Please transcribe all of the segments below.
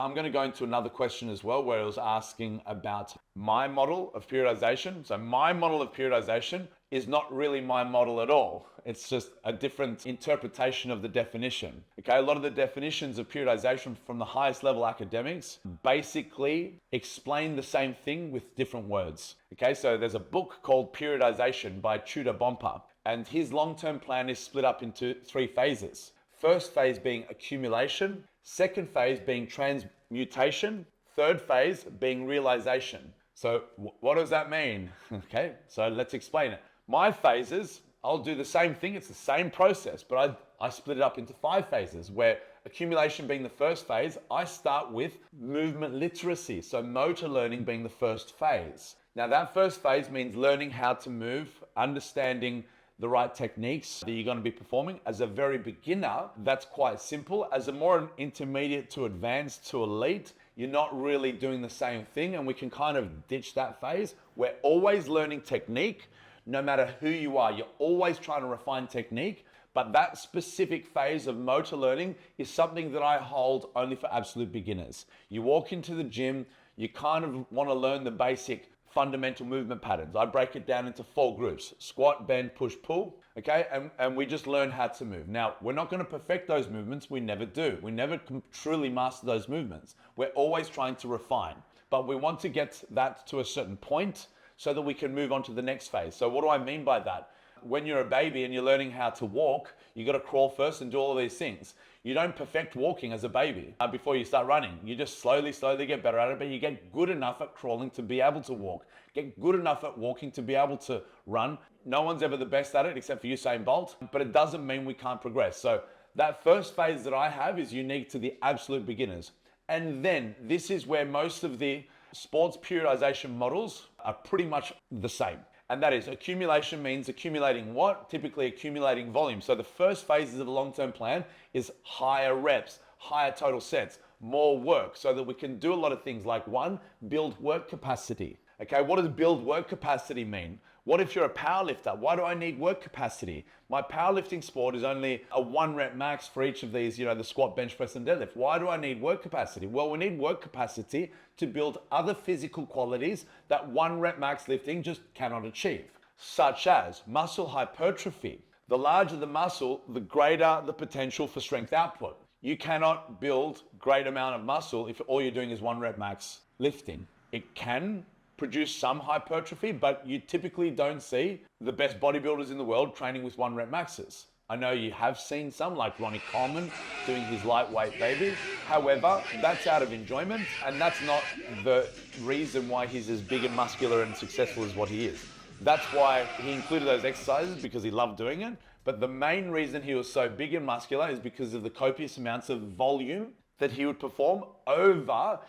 I'm going to go into another question as well, where it was asking about my model of periodization. So my model of periodization is not really my model at all. It's just a different interpretation of the definition. Okay, a lot of the definitions of periodization from the highest level academics basically explain the same thing with different words. Okay, so there's a book called Periodization by Tudor Bompa, and his long-term plan is split up into 3 phases. First phase being accumulation, second phase being transmutation, third phase being realization. So what does that mean? Okay, so let's explain it. My phases, I'll do the same thing. It's the same process, but I split it up into 5 phases, where accumulation being the first phase, I start with movement literacy. So motor learning being the first phase. Now that first phase means learning how to move, understanding the right techniques that you're going to be performing. As a very beginner, that's quite simple. As a more intermediate to advanced to elite, you're not really doing the same thing, and we can kind of ditch that phase. We're always learning technique. No matter who you are, you're always trying to refine technique, but that specific phase of motor learning is something that I hold only for absolute beginners. You walk into the gym, you kind of want to learn the basic fundamental movement patterns. I break it down into 4 groups: squat, bend, push, pull. Okay, and we just learn how to move. Now, we're not going to perfect those movements. We never do. We never truly master those movements. We're always trying to refine, but we want to get that to a certain point so that we can move on to the next phase. So what do I mean by that? When you're a baby and you're learning how to walk, you got to crawl first and do all of these things. You don't perfect walking as a baby before you start running. You just slowly get better at it, but you get good enough at crawling to be able to walk. Get good enough at walking to be able to run. No one's ever the best at it except for Usain Bolt, but it doesn't mean we can't progress. So that first phase that I have is unique to the absolute beginners. And then this is where most of the sports periodization models are pretty much the same. And that is, accumulation means accumulating what? Typically accumulating volume. So the first phases of a long-term plan is higher reps, higher total sets, more work, so that we can do a lot of things like 1, build work capacity. Okay, what does build work capacity mean? What if you're a powerlifter? Why do I need work capacity? My powerlifting sport is only a 1 rep max for each of these, the squat, bench press, and deadlift. Why do I need work capacity? Well, we need work capacity to build other physical qualities that 1 rep max lifting just cannot achieve, such as muscle hypertrophy. The larger the muscle, the greater the potential for strength output. You cannot build great amount of muscle if all you're doing is 1 rep max lifting. It can produce some hypertrophy, but you typically don't see the best bodybuilders in the world training with 1 rep maxes. I know you have seen some, like Ronnie Coleman doing his lightweight baby. However, that's out of enjoyment, and that's not the reason why he's as big and muscular and successful as what he is. That's why he included those exercises, because he loved doing it. But the main reason he was so big and muscular is because of the copious amounts of volume that he would perform over,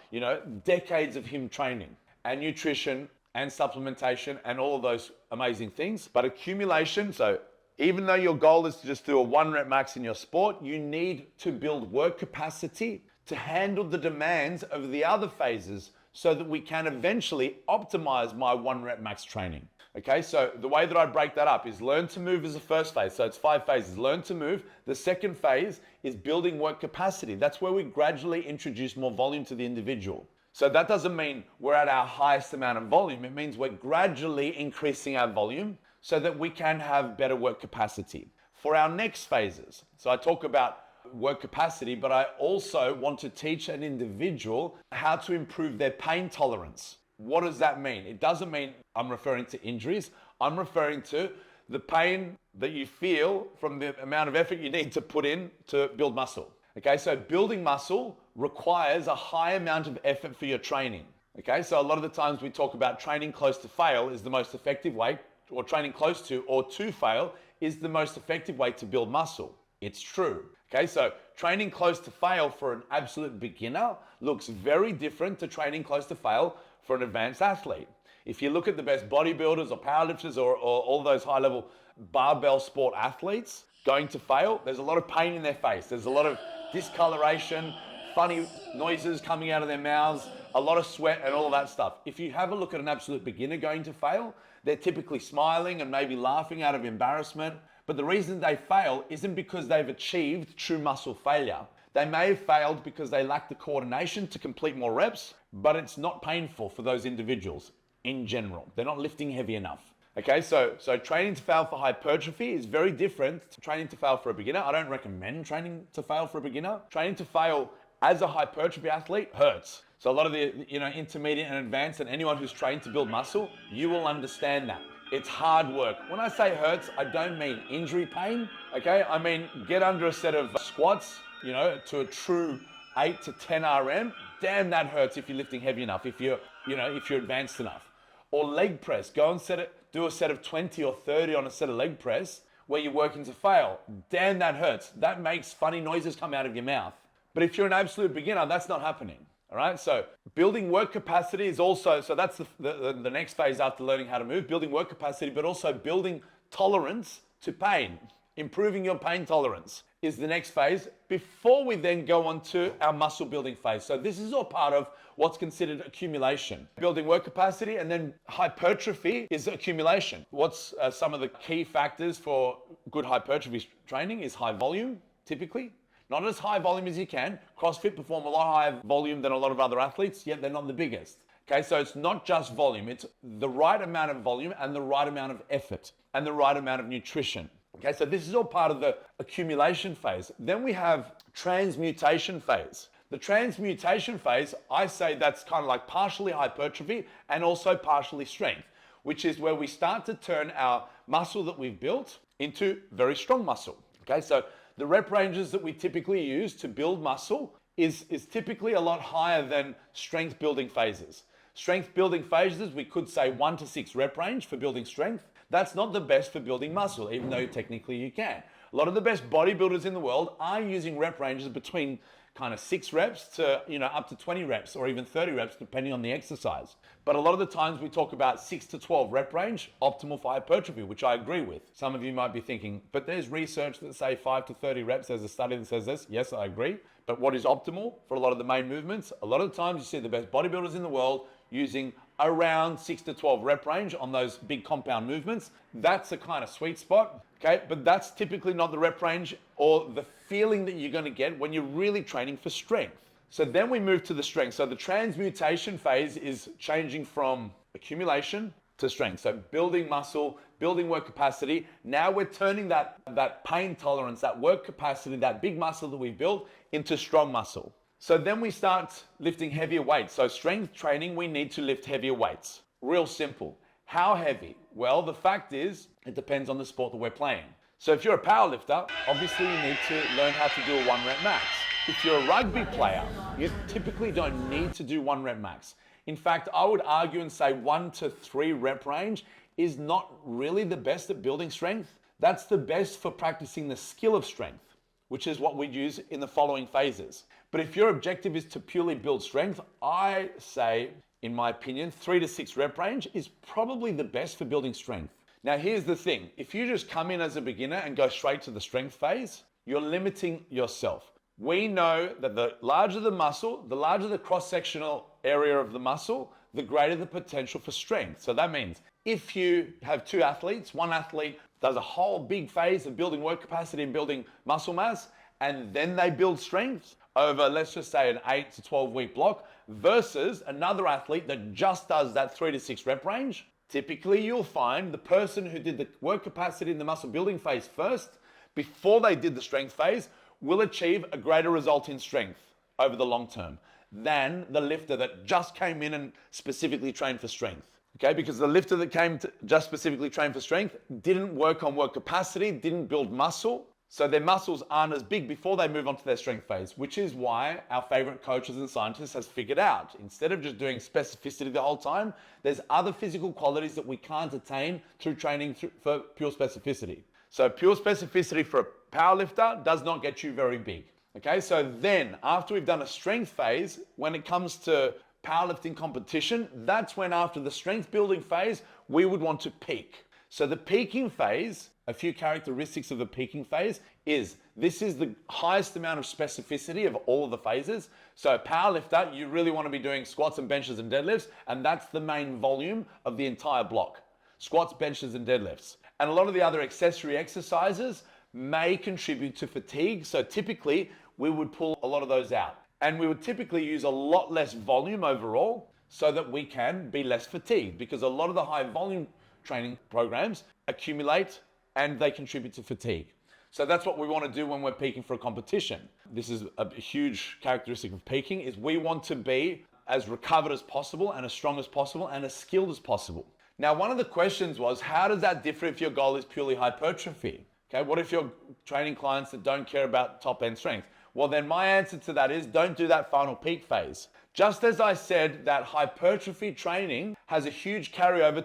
decades of him training, and nutrition and supplementation and all of those amazing things. But accumulation, so even though your goal is to just do a 1 rep max in your sport, you need to build work capacity to handle the demands of the other phases so that we can eventually optimize my 1 rep max training. Okay, so the way that I break that up is learn to move as the first phase. So it's 5 phases. Learn to move. The second phase is building work capacity. That's where we gradually introduce more volume to the individual. So that doesn't mean we're at our highest amount of volume. It means we're gradually increasing our volume so that we can have better work capacity. For our next phases, so I talk about work capacity, but I also want to teach an individual how to improve their pain tolerance. What does that mean? It doesn't mean I'm referring to injuries. I'm referring to the pain that you feel from the amount of effort you need to put in to build muscle. Okay, so building muscle requires a high amount of effort for your training. Okay, so a lot of the times we talk about training close to fail is the most effective way, or training close to or to fail is the most effective way to build muscle. It's true. Okay, so training close to fail for an absolute beginner looks very different to training close to fail for an advanced athlete. If you look at the best bodybuilders or powerlifters or all those high-level barbell sport athletes going to fail, there's a lot of pain in their face. There's a lot of discoloration, funny noises coming out of their mouths, a lot of sweat and all of that stuff. If you have a look at an absolute beginner going to fail, they're typically smiling and maybe laughing out of embarrassment. But the reason they fail isn't because they've achieved true muscle failure. They may have failed because they lack the coordination to complete more reps, but it's not painful for those individuals in general. They're not lifting heavy enough. Okay, so training to fail for hypertrophy is very different to training to fail for a beginner. I don't recommend training to fail for a beginner. Training to fail as a hypertrophy athlete hurts. So a lot of the intermediate and advanced and anyone who's trained to build muscle, you will understand that. It's hard work. When I say hurts, I don't mean injury pain, okay? I mean get under a set of squats, to a true 8 to 10 RM. Damn, that hurts if you're lifting heavy enough, if you're advanced enough. Or leg press, go and do a set of 20 or 30 on a set of leg press where you're working to fail. Damn, that hurts. That makes funny noises come out of your mouth. But if you're an absolute beginner, that's not happening. All right, so building work capacity is also, so that's the next phase after learning how to move, building work capacity, but also building tolerance to pain. Improving your pain tolerance is the next phase before we then go on to our muscle building phase. So this is all part of what's considered accumulation. Building work capacity, and then hypertrophy is accumulation. What's some of the key factors for good hypertrophy training is high volume, typically. Not as high volume as you can. CrossFit perform a lot higher volume than a lot of other athletes, yet they're not the biggest. Okay, so it's not just volume, it's the right amount of volume and the right amount of effort and the right amount of nutrition. Okay, so this is all part of the accumulation phase. Then we have transmutation phase. The transmutation phase, I say that's kind of like partially hypertrophy and also partially strength, which is where we start to turn our muscle that we've built into very strong muscle. Okay, so the rep ranges that we typically use to build muscle is typically a lot higher than strength building phases. Strength building phases, we could say 1 to 6 rep range for building strength. That's not the best for building muscle, even though technically you can. A lot of the best bodybuilders in the world are using rep ranges between kind of 6 reps to up to 20 reps or even 30 reps depending on the exercise. But a lot of the times we talk about 6 to 12 rep range, optimal for hypertrophy, which I agree with. Some of you might be thinking, but there's research that say 5 to 30 reps. There's a study that says this. Yes, I agree. But what is optimal for a lot of the main movements? A lot of the times you see the best bodybuilders in the world using around 6 to 12 rep range on those big compound movements. That's a kind of sweet spot, okay? But that's typically not the rep range or the feeling that you're gonna get when you're really training for strength. So then we move to the strength. So the transmutation phase is changing from accumulation to strength. So building muscle, building work capacity. Now we're turning that pain tolerance, that work capacity, that big muscle that we built into strong muscle. So then we start lifting heavier weights. So strength training, we need to lift heavier weights. Real simple. How heavy? Well, the fact is, it depends on the sport that we're playing. So if you're a powerlifter, obviously you need to learn how to do a 1 rep max. If you're a rugby player, you typically don't need to do 1 rep max. In fact, I would argue and say 1 to 3 rep range is not really the best at building strength. That's the best for practicing the skill of strength, which is what we'd use in the following phases. But if your objective is to purely build strength, I say, in my opinion, 3 to 6 rep range is probably the best for building strength. Now, here's the thing. If you just come in as a beginner and go straight to the strength phase, you're limiting yourself. We know that the larger the muscle, the larger the cross-sectional area of the muscle, the greater the potential for strength. So that means if you have 2 athletes, one athlete does a whole big phase of building work capacity and building muscle mass, and then they build strength over, let's just say, an 8 to 12 week block versus another athlete that just does that 3 to 6 rep range, typically you'll find the person who did the work capacity in the muscle building phase first, before they did the strength phase, will achieve a greater result in strength over the long term than the lifter that just came in and specifically trained for strength. Okay, because the lifter that came to just specifically train for strength didn't work on work capacity, didn't build muscle, so their muscles aren't as big before they move on to their strength phase, which is why our favorite coaches and scientists has figured out, instead of just doing specificity the whole time, there's other physical qualities that we can't attain through training for pure specificity. So pure specificity for a powerlifter does not get you very big. Okay, so then after we've done a strength phase, when it comes to powerlifting competition, that's when after the strength building phase, we would want to peak. So the peaking phase, a few characteristics of the peaking phase is, this is the highest amount of specificity of all of the phases. So a powerlifter, you really want to be doing squats and benches and deadlifts, and that's the main volume of the entire block. Squats, benches, and deadlifts. And a lot of the other accessory exercises may contribute to fatigue. So typically, we would pull a lot of those out. And we would typically use a lot less volume overall so that we can be less fatigued, because a lot of the high volume training programs accumulate and they contribute to fatigue. So that's what we want to do when we're peaking for a competition. This is a huge characteristic of peaking, is we want to be as recovered as possible and as strong as possible and as skilled as possible. Now, one of the questions was, how does that differ if your goal is purely hypertrophy? Okay, what if you're training clients that don't care about top end strength? Well, then my answer to that is, don't do that final peak phase. Just as I said that hypertrophy training has a huge carryover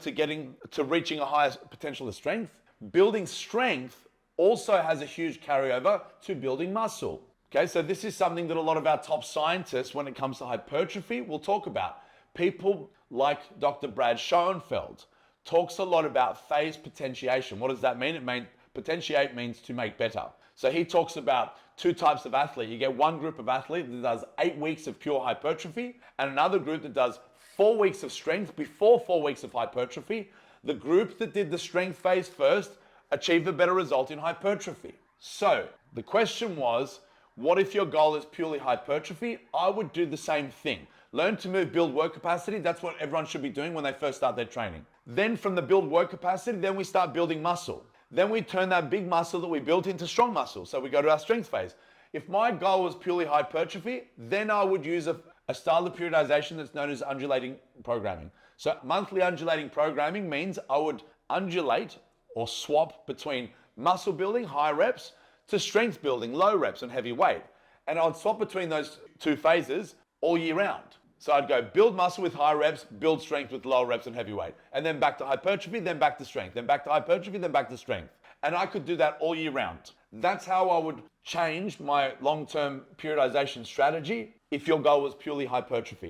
to reaching a higher potential of strength, building strength also has a huge carryover to building muscle. Okay, so this is something that a lot of our top scientists, when it comes to hypertrophy, will talk about. People like Dr. Brad Schoenfeld talks a lot about phase potentiation. What does that mean? Potentiate means to make better. So he talks about two types of athlete. You get one group of athlete that does 8 weeks of pure hypertrophy, and another group that does 4 weeks of strength before 4 weeks of hypertrophy. The group that did the strength phase first achieved a better result in hypertrophy. So the question was, what if your goal is purely hypertrophy? I would do the same thing. Learn to move, build work capacity. That's what everyone should be doing when they first start their training. Then from the build work capacity, then we start building muscle. Then we turn that big muscle that we built into strong muscle. So we go to our strength phase. If my goal was purely hypertrophy, then I would use a style of periodization that's known as undulating programming. So monthly undulating programming means I would undulate or swap between muscle building, high reps, to strength building, low reps and heavy weight. And I'd swap between those two phases all year round. So I'd go build muscle with high reps, build strength with low reps and heavy weight. And then back to hypertrophy, then back to strength, then back to hypertrophy, then back to strength. And I could do that all year round. That's how I would change my long-term periodization strategy if your goal was purely hypertrophy.